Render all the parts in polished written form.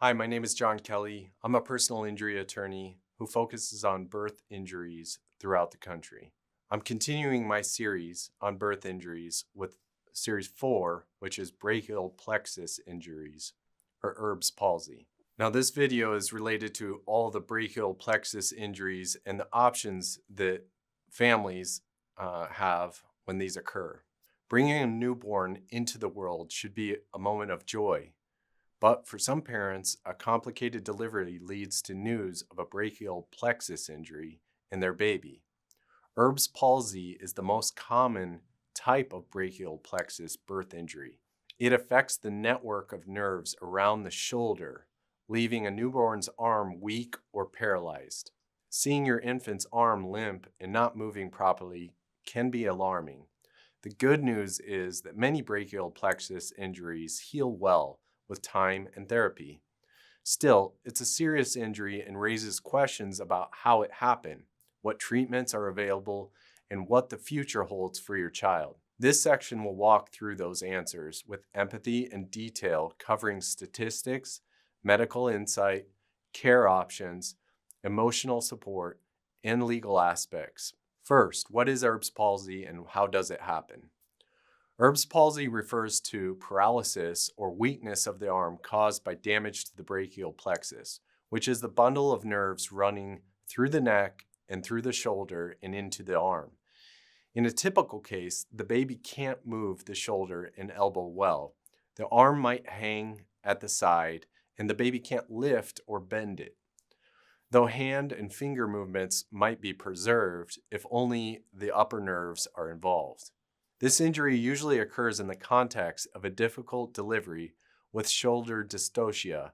Hi, my name is John Kelly. I'm a personal injury attorney who focuses on birth injuries throughout the country. I'm continuing my series on birth injuries with series 4, which is brachial plexus injuries, or ERBs Palsy. Now, this video is related to all the brachial plexus injuries and the options that families have when these occur. Bringing a newborn into the world should be a moment of joy. But for some parents, a complicated delivery leads to news of a brachial plexus injury in their baby. ERBs palsy is the most common type of brachial plexus birth injury. It affects the network of nerves around the shoulder, leaving a newborn's arm weak or paralyzed. Seeing your infant's arm limp and not moving properly can be alarming. The good news is that many brachial plexus injuries heal well with time and therapy. Still, it's a serious injury and raises questions about how it happened, what treatments are available, and what the future holds for your child. This section will walk through those answers with empathy and detail, covering statistics, medical insight, care options, emotional support, and legal aspects. First, what is ERBs palsy and how does it happen? ERBs palsy refers to paralysis or weakness of the arm caused by damage to the brachial plexus, which is the bundle of nerves running through the neck and through the shoulder and into the arm. In a typical case, the baby can't move the shoulder and elbow well. The arm might hang at the side, and the baby can't lift or bend it. Though hand and finger movements might be preserved if only the upper nerves are involved. This injury usually occurs in the context of a difficult delivery with shoulder dystocia.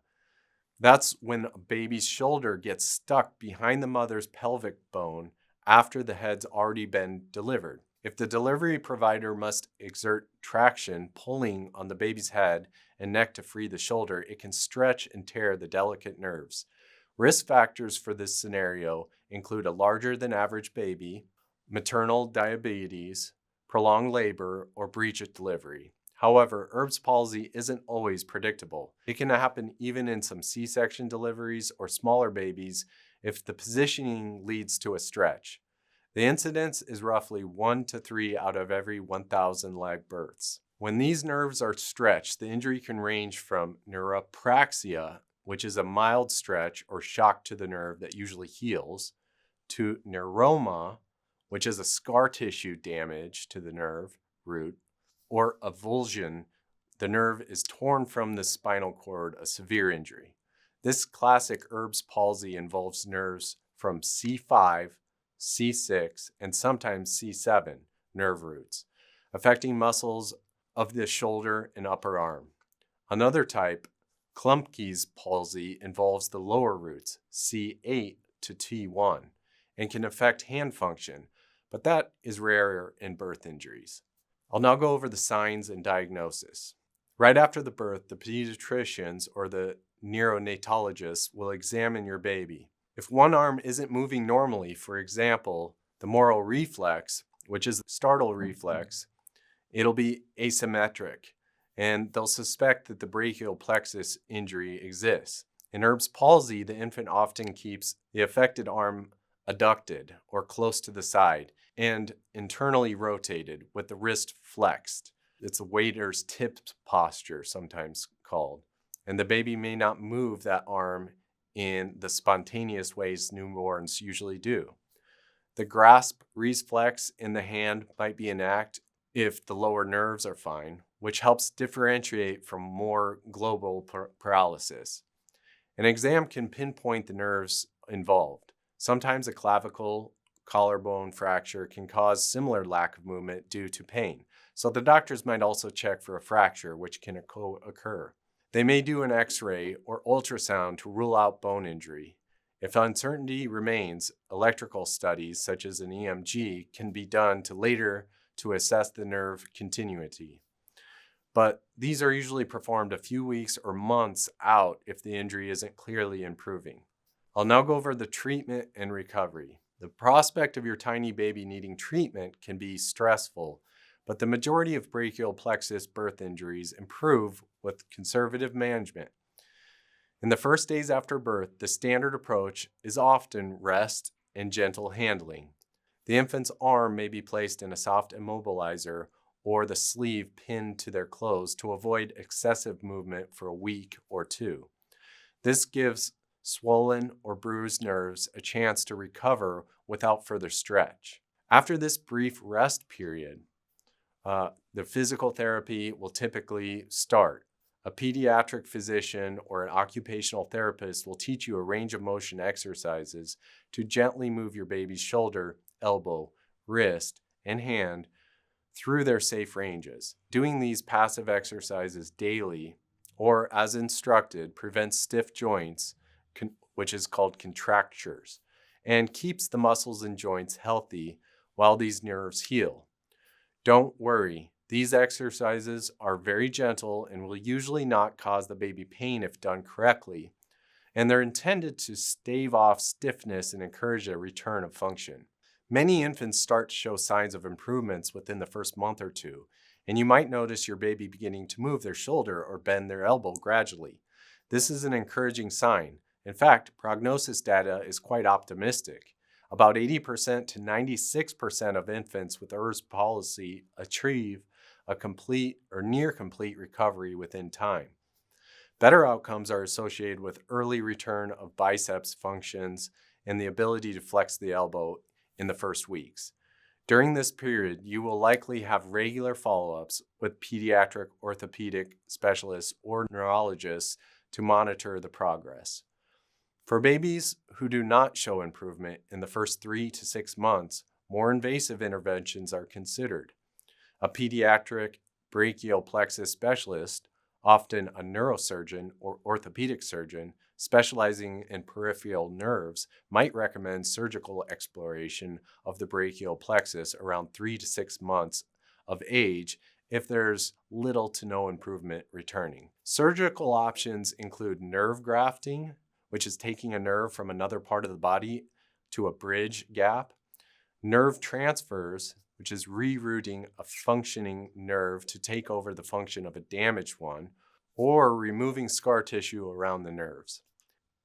That's when a baby's shoulder gets stuck behind the mother's pelvic bone after the head's already been delivered. If the delivery provider must exert traction pulling on the baby's head and neck to free the shoulder, it can stretch and tear the delicate nerves. Risk factors for this scenario include a larger than average baby, maternal diabetes, prolonged labor, or breech at delivery. However, ERBs palsy isn't always predictable. It can happen even in some C-section deliveries or smaller babies if the positioning leads to a stretch. The incidence is roughly 1 to 3 out of every 1,000 leg births. When these nerves are stretched, the injury can range from neuropraxia, which is a mild stretch or shock to the nerve that usually heals, to neuroma, which is a scar tissue damage to the nerve root, or avulsion, the nerve is torn from the spinal cord, a severe injury. This classic ERBs palsy involves nerves from C5, C6, and sometimes C7 nerve roots, affecting muscles of the shoulder and upper arm. Another type, Klumpke's palsy, involves the lower roots, C8 to T1, and can affect hand function, but that is rarer in birth injuries. I'll now go over the signs and diagnosis. Right after the birth, the pediatricians or the neonatologists will examine your baby. If one arm isn't moving normally, for example, the Moro reflex, which is the startle reflex, it'll be asymmetric, and they'll suspect that the brachial plexus injury exists. In ERBs palsy, the infant often keeps the affected arm adducted or close to the side and internally rotated with the wrist flexed. It's a waiter's tipped posture, sometimes called. And the baby may not move that arm in the spontaneous ways newborns usually do. The grasp reflex in the hand might be inactive if the lower nerves are fine, which helps differentiate from more global paralysis. An exam can pinpoint the nerves involved. Sometimes a clavicle collarbone fracture can cause similar lack of movement due to pain, so the doctors might also check for a fracture, which can occur. They may do an X-ray or ultrasound to rule out bone injury. If uncertainty remains, electrical studies such as an EMG can be done later to assess the nerve continuity. But these are usually performed a few weeks or months out if the injury isn't clearly improving. I'll now go over the treatment and recovery. The prospect of your tiny baby needing treatment can be stressful, but the majority of brachial plexus birth injuries improve with conservative management. In the first days after birth, the standard approach is often rest and gentle handling. The infant's arm may be placed in a soft immobilizer or the sleeve pinned to their clothes to avoid excessive movement for a week or two. This gives swollen or bruised nerves a chance to recover without further stretch. After this brief rest period, the physical therapy will typically start. A pediatric physician or an occupational therapist will teach you a range of motion exercises to gently move your baby's shoulder, elbow, wrist, and hand through their safe ranges. Doing these passive exercises daily or as instructed prevents stiff joints, which is called contractures, and keeps the muscles and joints healthy while these nerves heal. Don't worry, these exercises are very gentle and will usually not cause the baby pain if done correctly, and they're intended to stave off stiffness and encourage a return of function. Many infants start to show signs of improvements within the first month or two, and you might notice your baby beginning to move their shoulder or bend their elbow gradually. This is an encouraging sign. In fact, prognosis data is quite optimistic. About 80% to 96% of infants with ERBs palsy achieve a complete or near complete recovery within time. Better outcomes are associated with early return of biceps functions and the ability to flex the elbow in the first weeks. During this period, you will likely have regular follow-ups with pediatric orthopedic specialists or neurologists to monitor the progress. For babies who do not show improvement in the first 3 to 6 months, more invasive interventions are considered. A pediatric brachial plexus specialist, often a neurosurgeon or orthopedic surgeon specializing in peripheral nerves, might recommend surgical exploration of the brachial plexus around 3 to 6 months of age if there's little to no improvement returning. Surgical options include nerve grafting, which is taking a nerve from another part of the body to a bridge gap, nerve transfers, which is rerouting a functioning nerve to take over the function of a damaged one, or removing scar tissue around the nerves.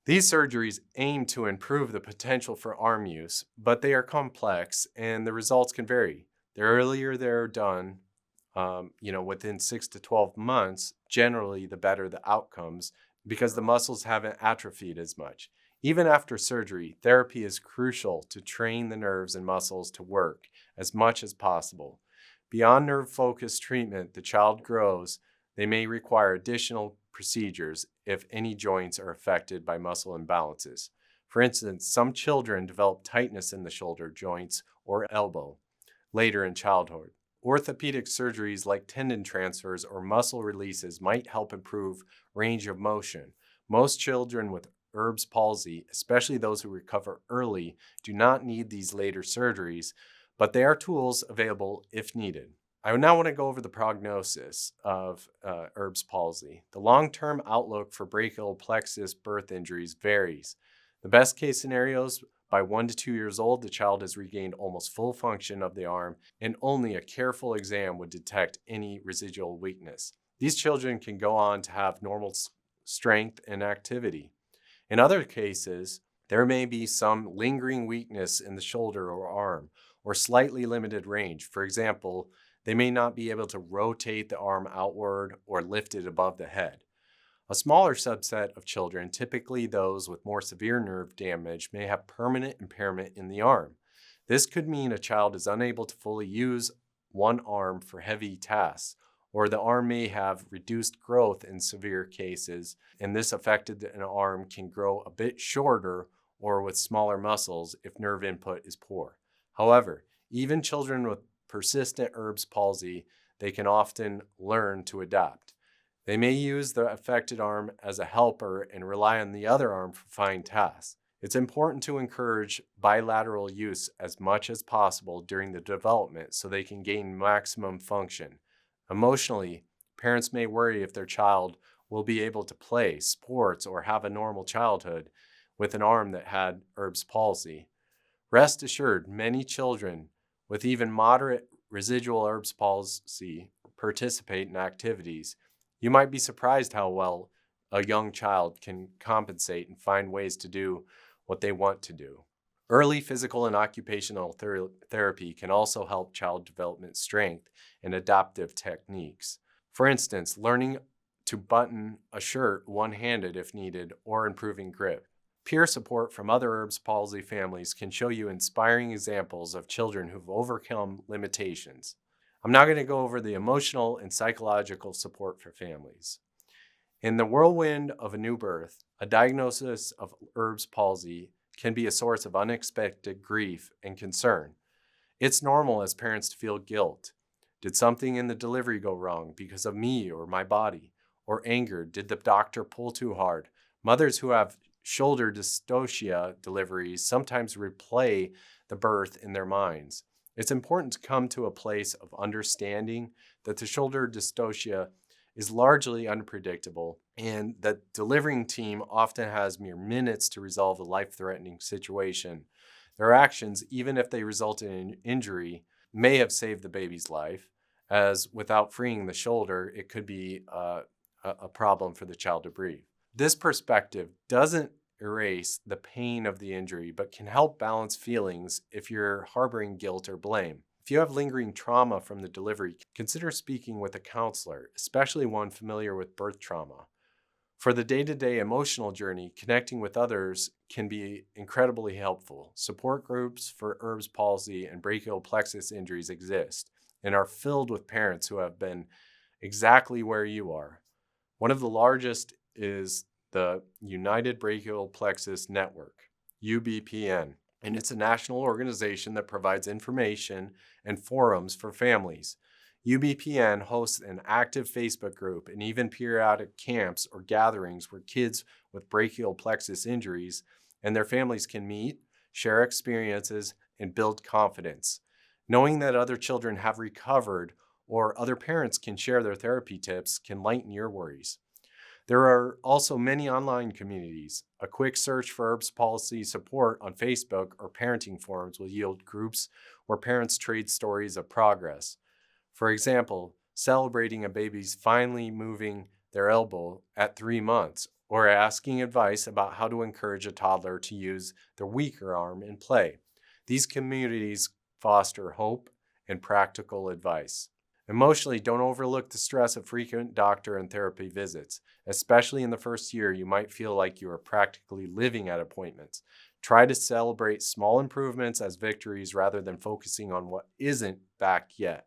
These surgeries aim to improve the potential for arm use, but they are complex and the results can vary. The earlier they're done, within 6 to 12 months, generally the better the outcomes because the muscles haven't atrophied as much. Even after surgery, therapy is crucial to train the nerves and muscles to work as much as possible. Beyond nerve-focused treatment, the child grows. They may require additional procedures if any joints are affected by muscle imbalances. For instance, some children develop tightness in the shoulder joints or elbow later in childhood. Orthopedic surgeries like tendon transfers or muscle releases might help improve range of motion. Most children with ERBs palsy, especially those who recover early, do not need these later surgeries, but they are tools available if needed. I now want to go over the prognosis of ERBs palsy. The long-term outlook for brachial plexus birth injuries varies. The best case scenarios, by 1 to 2 years old, the child has regained almost full function of the arm, and only a careful exam would detect any residual weakness. These children can go on to have normal strength and activity. In other cases, there may be some lingering weakness in the shoulder or arm, or slightly limited range. For example, they may not be able to rotate the arm outward or lift it above the head. A smaller subset of children, typically those with more severe nerve damage, may have permanent impairment in the arm. This could mean a child is unable to fully use one arm for heavy tasks, or the arm may have reduced growth in severe cases, and this affected arm can grow a bit shorter or with smaller muscles if nerve input is poor. However, even children with persistent ERBs palsy, they can often learn to adapt. They may use the affected arm as a helper and rely on the other arm for fine tasks. It's important to encourage bilateral use as much as possible during the development so they can gain maximum function. Emotionally, parents may worry if their child will be able to play sports or have a normal childhood with an arm that had ERBs palsy. Rest assured, many children with even moderate residual ERBs palsy participate in activities. You might be surprised how well a young child can compensate and find ways to do what they want to do. Early physical and occupational therapy can also help child development strength and adaptive techniques. For instance, learning to button a shirt one-handed if needed or improving grip. Peer support from other ERBs Palsy families can show you inspiring examples of children who've overcome limitations. I'm now going to go over the emotional and psychological support for families. In the whirlwind of a new birth, a diagnosis of ERBs Palsy can be a source of unexpected grief and concern. It's normal as parents to feel guilt. Did something in the delivery go wrong because of me or my body? Or anger, did the doctor pull too hard? Mothers who have shoulder dystocia deliveries sometimes replay the birth in their minds. It's important to come to a place of understanding that the shoulder dystocia is largely unpredictable, and that delivering team often has mere minutes to resolve a life-threatening situation. Their actions, even if they result in injury, may have saved the baby's life, as without freeing the shoulder, it could be a problem for the child to breathe. This perspective doesn't erase the pain of the injury, but can help balance feelings if you're harboring guilt or blame. If you have lingering trauma from the delivery, consider speaking with a counselor, especially one familiar with birth trauma. For the day-to-day emotional journey, connecting with others can be incredibly helpful. Support groups for ERBs palsy and brachial plexus injuries exist and are filled with parents who have been exactly where you are. One of the largest is the United Brachial Plexus Network, UBPN, and it's a national organization that provides information and forums for families. UBPN hosts an active Facebook group and even periodic camps or gatherings where kids with brachial plexus injuries and their families can meet, share experiences, and build confidence. Knowing that other children have recovered or other parents can share their therapy tips can lighten your worries. There are also many online communities. A quick search for ERBs Palsy support on Facebook or parenting forums will yield groups where parents trade stories of progress. For example, celebrating a baby's finally moving their elbow at 3 months, or asking advice about how to encourage a toddler to use their weaker arm in play. These communities foster hope and practical advice. Emotionally, don't overlook the stress of frequent doctor and therapy visits. Especially in the first year, you might feel like you are practically living at appointments. Try to celebrate small improvements as victories rather than focusing on what isn't back yet.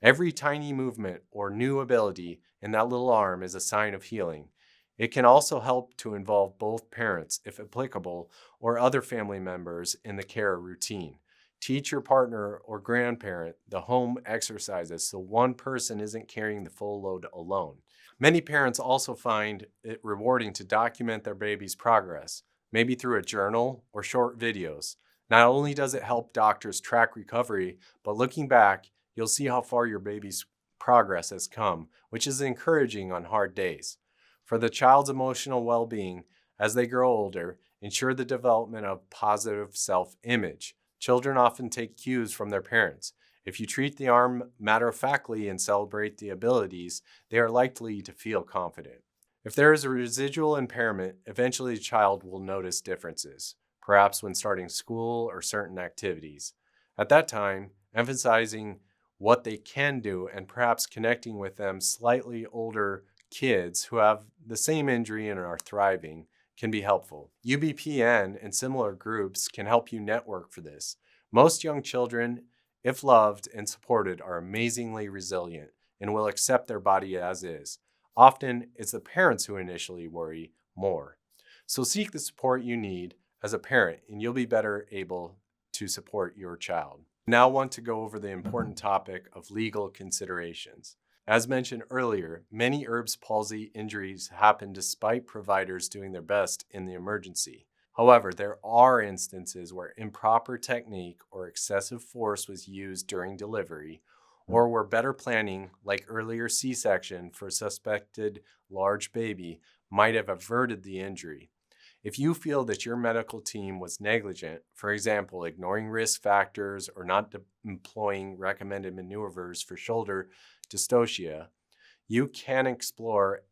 Every tiny movement or new ability in that little arm is a sign of healing. It can also help to involve both parents, if applicable, or other family members in the care routine. Teach your partner or grandparent the home exercises so one person isn't carrying the full load alone. Many parents also find it rewarding to document their baby's progress, maybe through a journal or short videos. Not only does it help doctors track recovery, but looking back, you'll see how far your baby's progress has come, which is encouraging on hard days. For the child's emotional well-being, as they grow older, ensure the development of positive self-image. Children often take cues from their parents. If you treat the arm matter-of-factly and celebrate the abilities, they are likely to feel confident. If there is a residual impairment, eventually the child will notice differences, perhaps when starting school or certain activities. At that time, emphasizing what they can do and perhaps connecting with them slightly older kids who have the same injury and are thriving can be helpful. UBPN and similar groups can help you network for this. Most young children, if loved and supported, are amazingly resilient and will accept their body as is. Often, it's the parents who initially worry more. So seek the support you need as a parent, and you'll be better able to support your child. Now I want to go over the important topic of legal considerations. As mentioned earlier, many ERBs palsy injuries happen despite providers doing their best in the emergency. However, there are instances where improper technique or excessive force was used during delivery, or where better planning, like earlier C-section for a suspected large baby, might have averted the injury. If you feel that your medical team was negligent, for example, ignoring risk factors or not employing recommended maneuvers for shoulder dystocia, you can explore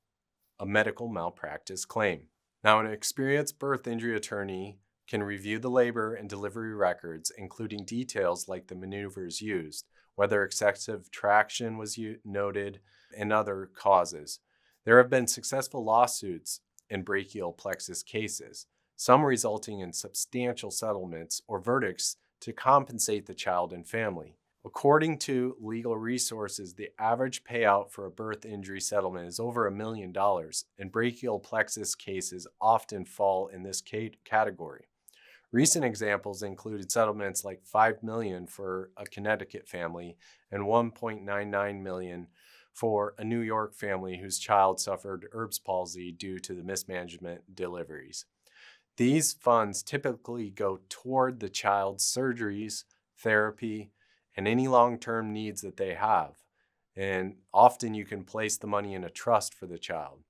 a medical malpractice claim. Now, an experienced birth injury attorney can review the labor and delivery records, including details like the maneuvers used, whether excessive traction was noted, and other causes. There have been successful lawsuits in brachial plexus cases, some resulting in substantial settlements or verdicts to compensate the child and family. According to Legal Resources, the average payout for a birth injury settlement is over $1 million, and brachial plexus cases often fall in this category. Recent examples included settlements like $5 million for a Connecticut family and $1.99 million for a New York family whose child suffered ERBs palsy due to the mismanagement deliveries. These funds typically go toward the child's surgeries, therapy, and any long-term needs that they have. And often you can place the money in a trust for the child.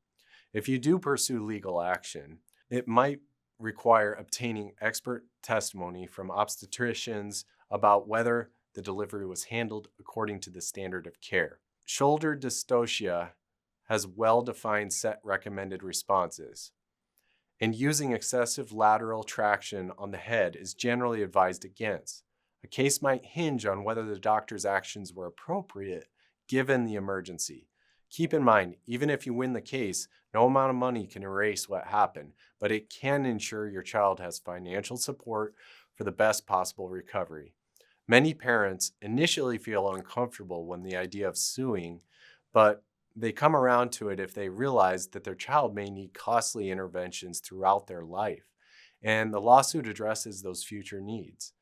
If you do pursue legal action, it might require obtaining expert testimony from obstetricians about whether the delivery was handled according to the standard of care. Shoulder dystocia has well-defined set recommended responses, and using excessive lateral traction on the head is generally advised against. A case might hinge on whether the doctor's actions were appropriate given the emergency. Keep in mind, even if you win the case, no amount of money can erase what happened, but it can ensure your child has financial support for the best possible recovery. Many parents initially feel uncomfortable when the idea of suing, but they come around to it if they realize that their child may need costly interventions throughout their life, and the lawsuit addresses those future needs.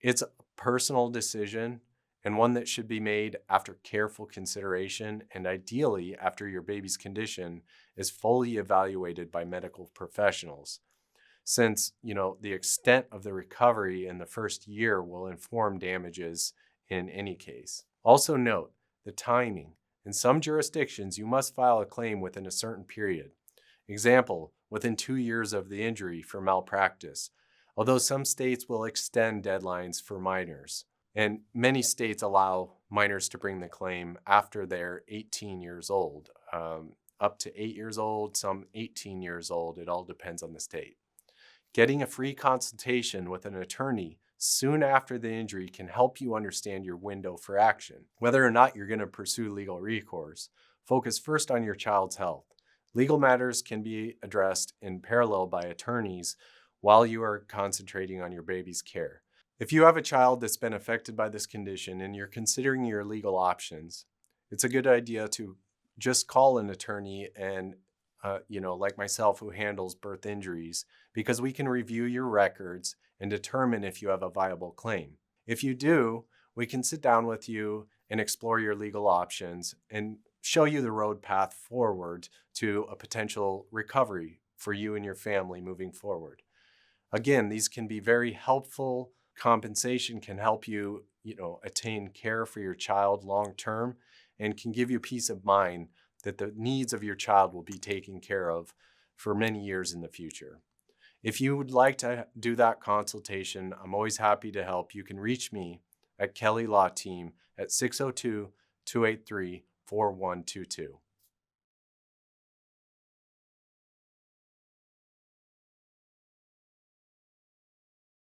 It's a personal decision and one that should be made after careful consideration and ideally after your baby's condition is fully evaluated by medical professionals. Since, the extent of the recovery in the first year will inform damages in any case. Also note the timing. In some jurisdictions, you must file a claim within a certain period. Example, within 2 years of the injury for malpractice, although some states will extend deadlines for minors. And many states allow minors to bring the claim after they're 18 years old, up to 8 years old, some 18 years old. It all depends on the state. Getting a free consultation with an attorney soon after the injury can help you understand your window for action. Whether or not you're going to pursue legal recourse, focus first on your child's health. Legal matters can be addressed in parallel by attorneys while you are concentrating on your baby's care. If you have a child that's been affected by this condition and you're considering your legal options, it's a good idea to just call an attorney and like myself, who handles birth injuries, because we can review your records and determine if you have a viable claim. If you do, we can sit down with you and explore your legal options and show you the road path forward to a potential recovery for you and your family moving forward. Again, these can be very helpful. Compensation can help you, attain care for your child long term and can give you peace of mind that the needs of your child will be taken care of for many years in the future. If you would like to do that consultation, I'm always happy to help. You can reach me at Kelly Law Team at 602-283-4122.